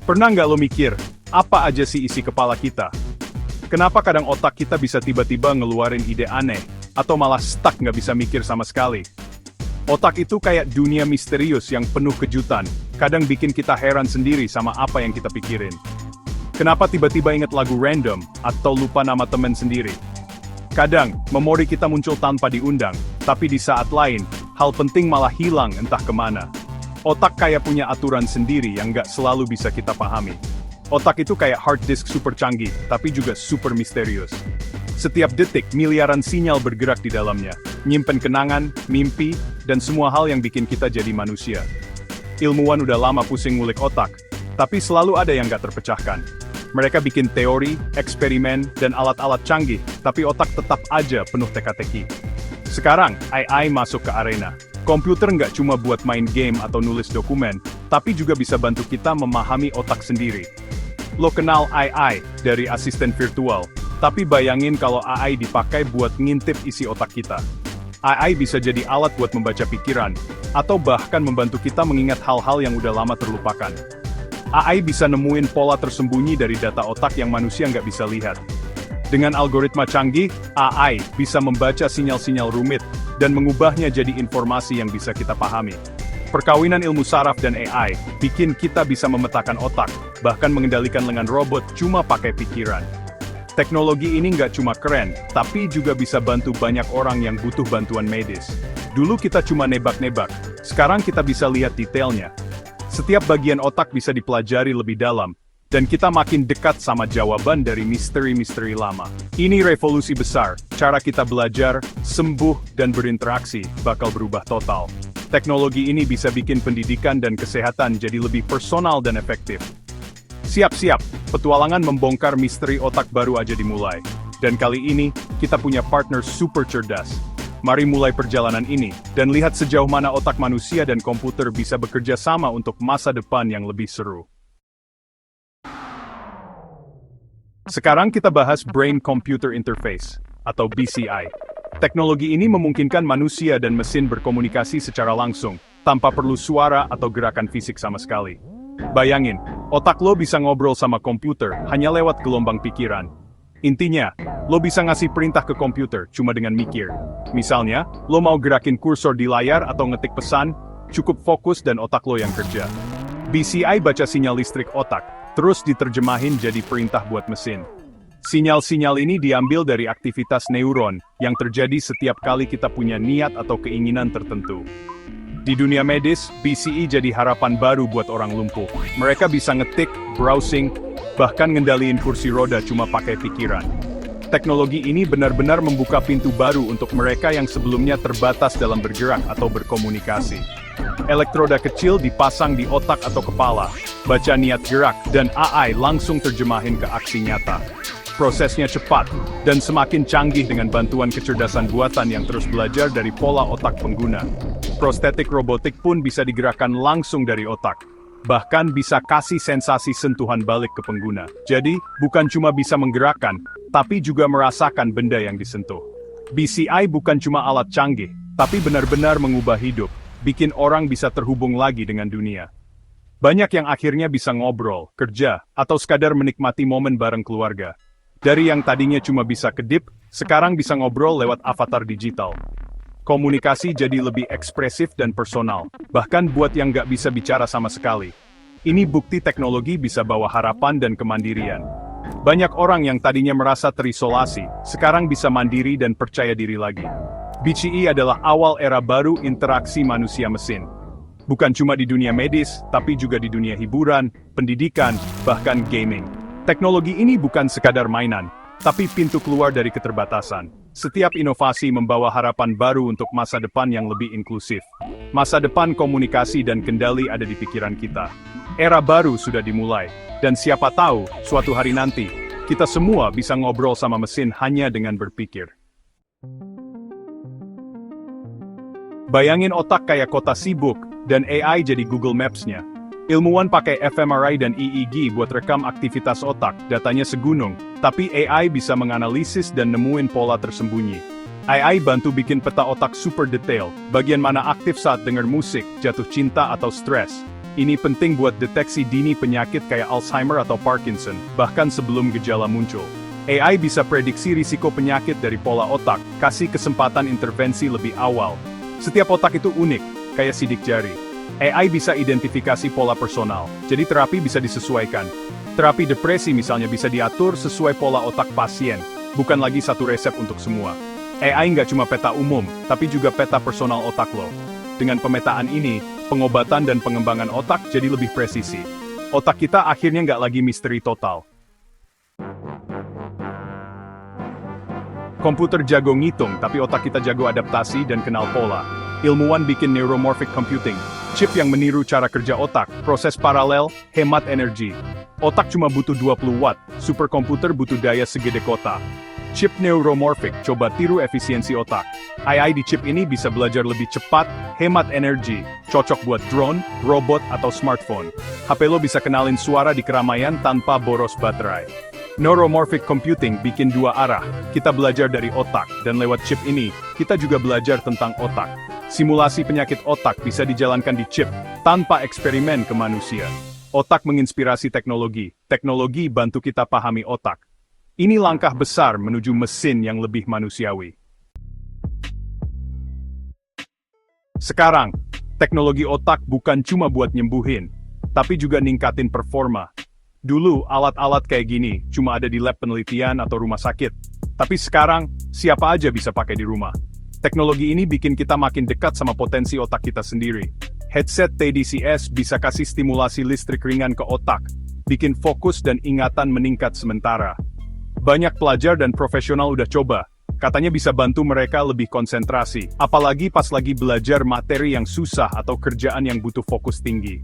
Pernah nggak lo mikir, apa aja sih isi kepala kita? Kenapa kadang otak kita bisa tiba-tiba ngeluarin ide aneh, atau malah stuck nggak bisa mikir sama sekali? Otak itu kayak dunia misterius yang penuh kejutan, kadang bikin kita heran sendiri sama apa yang kita pikirin. Kenapa tiba-tiba inget lagu random, atau lupa nama temen sendiri? Kadang, memori kita muncul tanpa diundang, tapi di saat lain, hal penting malah hilang entah kemana. Otak kayak punya aturan sendiri yang nggak selalu bisa kita pahami. Otak itu kayak hard disk super canggih, tapi juga super misterius. Setiap detik, miliaran sinyal bergerak di dalamnya, nyimpen kenangan, mimpi, dan semua hal yang bikin kita jadi manusia. Ilmuwan udah lama pusing ngulik otak, tapi selalu ada yang nggak terpecahkan. Mereka bikin teori, eksperimen, dan alat-alat canggih, tapi otak tetap aja penuh teka-teki. Sekarang, AI masuk ke arena. Komputer nggak cuma buat main game atau nulis dokumen, tapi juga bisa bantu kita memahami otak sendiri. Lo kenal AI dari asisten virtual, tapi bayangin kalau AI dipakai buat ngintip isi otak kita. AI bisa jadi alat buat membaca pikiran, atau bahkan membantu kita mengingat hal-hal yang udah lama terlupakan. AI bisa nemuin pola tersembunyi dari data otak yang manusia nggak bisa lihat. Dengan algoritma canggih, AI bisa membaca sinyal-sinyal rumit, dan mengubahnya jadi informasi yang bisa kita pahami. Perkawinan ilmu saraf dan AI bikin kita bisa memetakan otak, bahkan mengendalikan lengan robot cuma pakai pikiran. Teknologi ini nggak cuma keren, tapi juga bisa bantu banyak orang yang butuh bantuan medis. Dulu kita cuma nebak-nebak, sekarang kita bisa lihat detailnya. Setiap bagian otak bisa dipelajari lebih dalam, dan kita makin dekat sama jawaban dari misteri-misteri lama. Ini revolusi besar, cara kita belajar, sembuh, dan berinteraksi bakal berubah total. Teknologi ini bisa bikin pendidikan dan kesehatan jadi lebih personal dan efektif. Siap-siap, petualangan membongkar misteri otak baru aja dimulai. Dan kali ini, kita punya partner super cerdas. Mari mulai perjalanan ini, dan lihat sejauh mana otak manusia dan komputer bisa bekerja sama untuk masa depan yang lebih seru. Sekarang kita bahas Brain Computer Interface, atau BCI. Teknologi ini memungkinkan manusia dan mesin berkomunikasi secara langsung, tanpa perlu suara atau gerakan fisik sama sekali. Bayangin, otak lo bisa ngobrol sama komputer hanya lewat gelombang pikiran. Intinya, lo bisa ngasih perintah ke komputer cuma dengan mikir. Misalnya, lo mau gerakin kursor di layar atau ngetik pesan, cukup fokus dan otak lo yang kerja. BCI baca sinyal listrik otak, terus diterjemahin jadi perintah buat mesin. Sinyal-sinyal ini diambil dari aktivitas neuron yang terjadi setiap kali kita punya niat atau keinginan tertentu. Di dunia medis, BCI jadi harapan baru buat orang lumpuh. Mereka bisa ngetik, browsing, bahkan ngendaliin kursi roda cuma pakai pikiran. Teknologi ini benar-benar membuka pintu baru untuk mereka yang sebelumnya terbatas dalam bergerak atau berkomunikasi. Elektroda kecil dipasang di otak atau kepala, baca niat gerak, dan AI langsung terjemahin ke aksi nyata. Prosesnya cepat, dan semakin canggih dengan bantuan kecerdasan buatan yang terus belajar dari pola otak pengguna. Prostetik robotik pun bisa digerakkan langsung dari otak. Bahkan bisa kasih sensasi sentuhan balik ke pengguna. Jadi, bukan cuma bisa menggerakkan, tapi juga merasakan benda yang disentuh. BCI bukan cuma alat canggih, tapi benar-benar mengubah hidup, bikin orang bisa terhubung lagi dengan dunia. Banyak yang akhirnya bisa ngobrol, kerja, atau sekadar menikmati momen bareng keluarga. Dari yang tadinya cuma bisa kedip, sekarang bisa ngobrol lewat avatar digital. Komunikasi jadi lebih ekspresif dan personal, bahkan buat yang nggak bisa bicara sama sekali. Ini bukti teknologi bisa bawa harapan dan kemandirian. Banyak orang yang tadinya merasa terisolasi, sekarang bisa mandiri dan percaya diri lagi. BCI adalah awal era baru interaksi manusia-mesin. Bukan cuma di dunia medis, tapi juga di dunia hiburan, pendidikan, bahkan gaming. Teknologi ini bukan sekadar mainan, tapi pintu keluar dari keterbatasan. Setiap inovasi membawa harapan baru untuk masa depan yang lebih inklusif. Masa depan komunikasi dan kendali ada di pikiran kita. Era baru sudah dimulai, dan siapa tahu, suatu hari nanti, kita semua bisa ngobrol sama mesin hanya dengan berpikir. Bayangin otak kayak kota sibuk, dan AI jadi Google Maps-nya. Ilmuwan pakai fMRI dan EEG buat rekam aktivitas otak, datanya segunung, tapi AI bisa menganalisis dan nemuin pola tersembunyi. AI bantu bikin peta otak super detail, bagian mana aktif saat denger musik, jatuh cinta atau stres. Ini penting buat deteksi dini penyakit kayak Alzheimer atau Parkinson, bahkan sebelum gejala muncul. AI bisa prediksi risiko penyakit dari pola otak, kasih kesempatan intervensi lebih awal. Setiap otak itu unik, kayak sidik jari. AI bisa identifikasi pola personal, jadi terapi bisa disesuaikan. Terapi depresi misalnya bisa diatur sesuai pola otak pasien, bukan lagi satu resep untuk semua. AI nggak cuma peta umum, tapi juga peta personal otak lo. Dengan pemetaan ini, pengobatan dan pengembangan otak jadi lebih presisi. Otak kita akhirnya nggak lagi misteri total. Komputer jago ngitung, tapi otak kita jago adaptasi dan kenal pola. Ilmuwan bikin neuromorphic computing, chip yang meniru cara kerja otak, proses paralel, hemat energi. Otak cuma butuh 20 watt, superkomputer butuh daya segede kota. Chip neuromorphic coba tiru efisiensi otak. AI di chip ini bisa belajar lebih cepat, hemat energi, cocok buat drone, robot, atau smartphone. HP lo bisa kenalin suara di keramaian tanpa boros baterai. Neuromorphic computing bikin dua arah, kita belajar dari otak, dan lewat chip ini, kita juga belajar tentang otak. Simulasi penyakit otak bisa dijalankan di chip, tanpa eksperimen ke manusia. Otak menginspirasi teknologi, teknologi bantu kita pahami otak. Ini langkah besar menuju mesin yang lebih manusiawi. Sekarang, teknologi otak bukan cuma buat nyembuhin, tapi juga ningkatin performa. Dulu, alat-alat kayak gini cuma ada di lab penelitian atau rumah sakit. Tapi sekarang, siapa aja bisa pakai di rumah. Teknologi ini bikin kita makin dekat sama potensi otak kita sendiri. Headset TDCS bisa kasih stimulasi listrik ringan ke otak, bikin fokus dan ingatan meningkat sementara. Banyak pelajar dan profesional udah coba, katanya bisa bantu mereka lebih konsentrasi, apalagi pas lagi belajar materi yang susah atau kerjaan yang butuh fokus tinggi.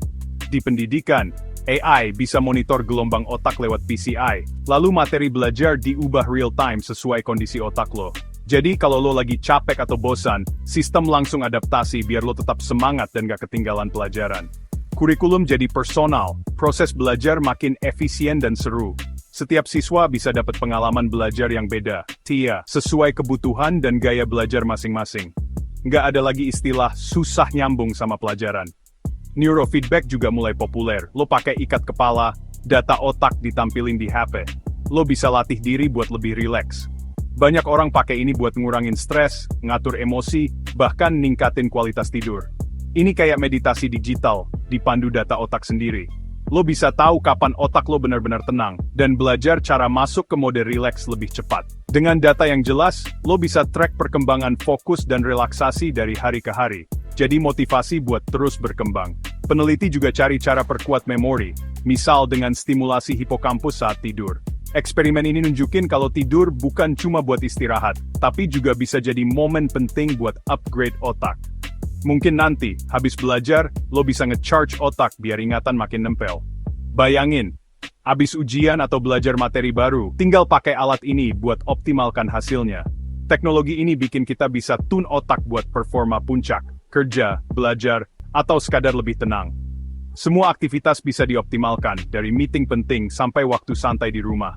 Di pendidikan, AI bisa monitor gelombang otak lewat PCI, lalu materi belajar diubah real-time sesuai kondisi otak lo. Jadi kalau lo lagi capek atau bosan, sistem langsung adaptasi biar lo tetap semangat dan gak ketinggalan pelajaran. Kurikulum jadi personal, proses belajar makin efisien dan seru. Setiap siswa bisa dapat pengalaman belajar yang beda, sesuai kebutuhan dan gaya belajar masing-masing. Nggak ada lagi istilah susah nyambung sama pelajaran. Neurofeedback juga mulai populer, lo pakai ikat kepala, data otak ditampilin di HP. Lo bisa latih diri buat lebih rileks. Banyak orang pakai ini buat ngurangin stres, ngatur emosi, bahkan ningkatin kualitas tidur. Ini kayak meditasi digital, dipandu data otak sendiri. Lo bisa tahu kapan otak lo benar-benar tenang, dan belajar cara masuk ke mode rileks lebih cepat. Dengan data yang jelas, lo bisa track perkembangan fokus dan relaksasi dari hari ke hari. Jadi motivasi buat terus berkembang. Peneliti juga cari cara perkuat memori, misal dengan stimulasi hipokampus saat tidur. Eksperimen ini nunjukin kalau tidur bukan cuma buat istirahat, tapi juga bisa jadi momen penting buat upgrade otak. Mungkin nanti, habis belajar, lo bisa nge-charge otak biar ingatan makin nempel. Bayangin, habis ujian atau belajar materi baru, tinggal pakai alat ini buat optimalkan hasilnya. Teknologi ini bikin kita bisa tune otak buat performa puncak, kerja, belajar, atau sekadar lebih tenang. Semua aktivitas bisa dioptimalkan, dari meeting penting sampai waktu santai di rumah.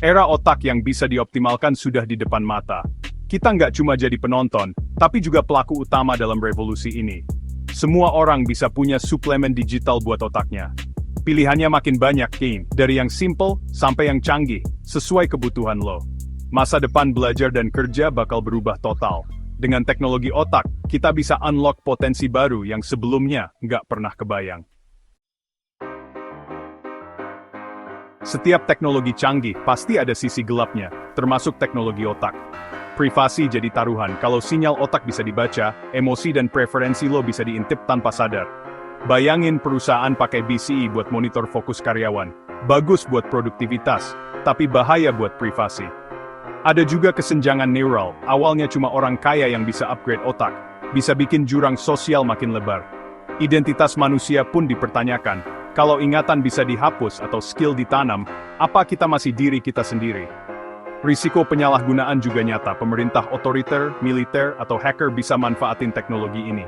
Era otak yang bisa dioptimalkan sudah di depan mata. Kita nggak cuma jadi penonton, tapi juga pelaku utama dalam revolusi ini. Semua orang bisa punya suplemen digital buat otaknya. Pilihannya makin banyak, dari yang simple sampai yang canggih, sesuai kebutuhan lo. Masa depan belajar dan kerja bakal berubah total. Dengan teknologi otak, kita bisa unlock potensi baru yang sebelumnya nggak pernah kebayang. Setiap teknologi canggih pasti ada sisi gelapnya, termasuk teknologi otak. Privasi jadi taruhan, kalau sinyal otak bisa dibaca, emosi dan preferensi lo bisa diintip tanpa sadar. Bayangin perusahaan pakai BCI buat monitor fokus karyawan. Bagus buat produktivitas, tapi bahaya buat privasi. Ada juga kesenjangan neural, awalnya cuma orang kaya yang bisa upgrade otak, bisa bikin jurang sosial makin lebar. Identitas manusia pun dipertanyakan. Kalau ingatan bisa dihapus atau skill ditanam, apa kita masih diri kita sendiri? Risiko penyalahgunaan juga nyata, pemerintah otoriter, militer, atau hacker bisa manfaatin teknologi ini.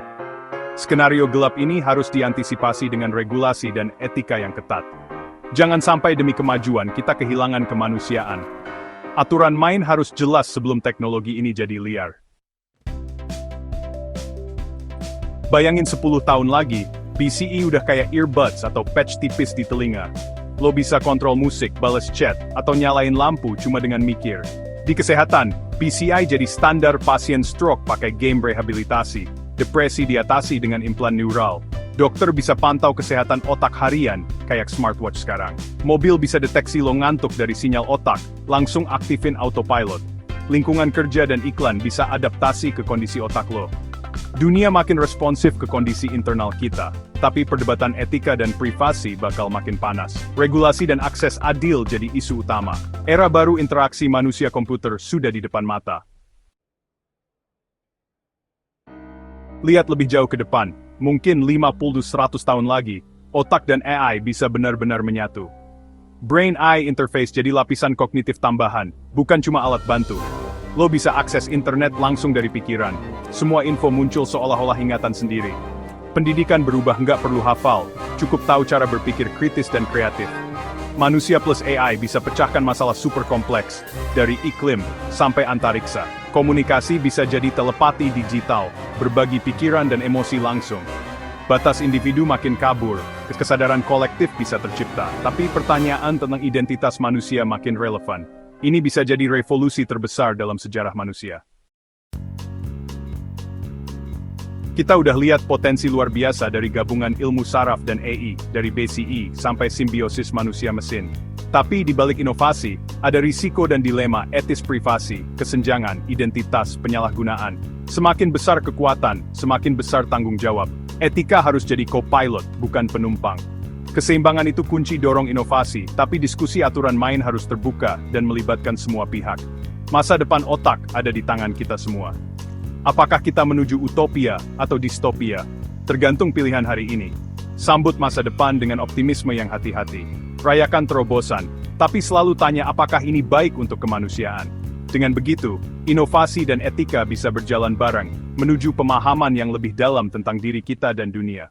Skenario gelap ini harus diantisipasi dengan regulasi dan etika yang ketat. Jangan sampai demi kemajuan kita kehilangan kemanusiaan. Aturan main harus jelas sebelum teknologi ini jadi liar. Bayangin 10 tahun lagi, BCE udah kayak earbuds atau patch tipis di telinga. Lo bisa kontrol musik, balas chat, atau nyalain lampu cuma dengan mikir. Di kesehatan, BCI jadi standar pasien stroke pakai game rehabilitasi. Depresi diatasi dengan implan neural. Dokter bisa pantau kesehatan otak harian, kayak smartwatch sekarang. Mobil bisa deteksi lo ngantuk dari sinyal otak, langsung aktifin autopilot. Lingkungan kerja dan iklan bisa adaptasi ke kondisi otak lo. Dunia makin responsif ke kondisi internal kita, tapi perdebatan etika dan privasi bakal makin panas. Regulasi dan akses adil jadi isu utama. Era baru interaksi manusia-komputer sudah di depan mata. Lihat lebih jauh ke depan, mungkin 50-100 tahun lagi, otak dan AI bisa benar-benar menyatu. Brain-AI interface jadi lapisan kognitif tambahan, bukan cuma alat bantu. Lo bisa akses internet langsung dari pikiran. Semua info muncul seolah-olah ingatan sendiri. Pendidikan berubah nggak perlu hafal, cukup tahu cara berpikir kritis dan kreatif. Manusia plus AI bisa pecahkan masalah super kompleks, dari iklim sampai antariksa. Komunikasi bisa jadi telepati digital, berbagi pikiran dan emosi langsung. Batas individu makin kabur, kesadaran kolektif bisa tercipta, tapi pertanyaan tentang identitas manusia makin relevan. Ini bisa jadi revolusi terbesar dalam sejarah manusia. Kita udah lihat potensi luar biasa dari gabungan ilmu saraf dan AI, dari BCE sampai simbiosis manusia-mesin. Tapi di balik inovasi, ada risiko dan dilema etis privasi, kesenjangan, identitas, penyalahgunaan. Semakin besar kekuatan, semakin besar tanggung jawab. Etika harus jadi co-pilot, bukan penumpang. Keseimbangan itu kunci dorong inovasi, tapi diskusi aturan main harus terbuka dan melibatkan semua pihak. Masa depan otak ada di tangan kita semua. Apakah kita menuju utopia atau distopia? Tergantung pilihan hari ini. Sambut masa depan dengan optimisme yang hati-hati. Rayakan terobosan, tapi selalu tanya apakah ini baik untuk kemanusiaan. Dengan begitu, inovasi dan etika bisa berjalan bareng, menuju pemahaman yang lebih dalam tentang diri kita dan dunia.